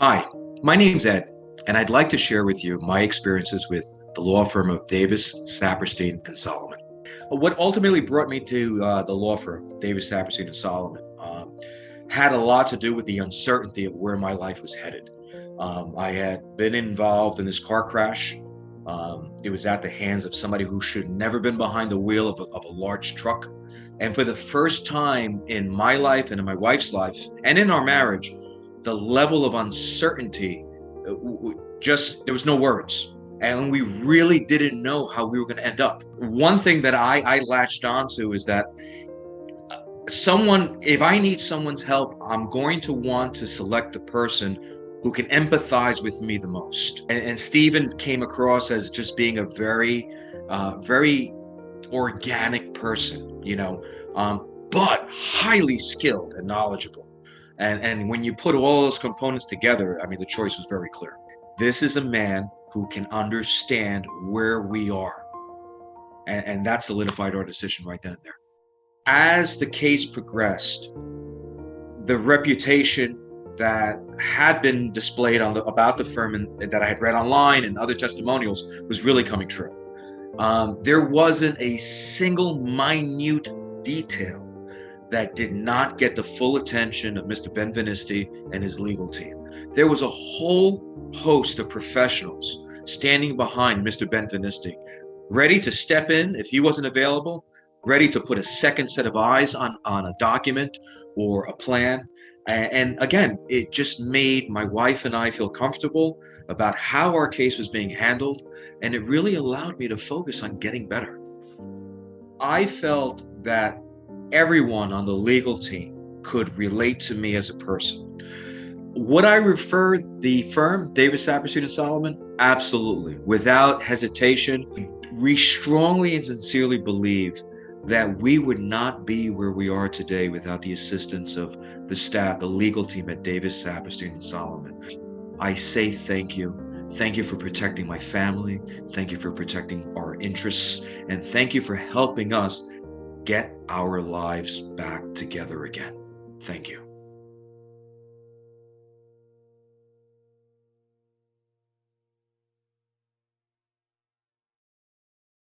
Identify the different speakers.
Speaker 1: Hi, my name's Ed, and I'd like to share with you my experiences with the law firm of Davis, Saperstein, and Solomon. What ultimately brought me to the law firm, Davis, Saperstein, and Solomon, had a lot to do with the uncertainty of where my life was headed. I had been involved in this car crash. It was at the hands of somebody who should never been behind the wheel of a large truck. And for the first time in my life and in my wife's life and in our marriage, the level of uncertainty just there was no words, and we really didn't know how we were going to end up. One thing that I latched onto is that someone if I need someone's help, I'm going to want to select the person who can empathize with me the most. And Stephen came across as just being a very organic person, but highly skilled and knowledgeable. And when you put all those components together, I mean, the choice was very clear. This is a man who can understand where we are. And that solidified our decision right then and there. As the case progressed, the reputation that had been displayed about the firm and that I had read online and other testimonials was really coming true. There wasn't a single minute detail that did not get the full attention of Mr. Benvenisti and his legal team. There was a whole host of professionals standing behind Mr. Benvenisti, ready to step in if he wasn't available, ready to put a second set of eyes on a document or a plan. And again, it just made my wife and I feel comfortable about how our case was being handled, and it really allowed me to focus on getting better. I felt that everyone on the legal team could relate to me as a person. Would I refer the firm, Davis, Saperstein, and Solomon? Absolutely. Without hesitation. We strongly and sincerely believe that we would not be where we are today without the assistance of the staff, the legal team at Davis, Saperstein, and Solomon. I say thank you. Thank you for protecting my family. Thank you for protecting our interests. And thank you for helping us get our lives back together again. Thank you.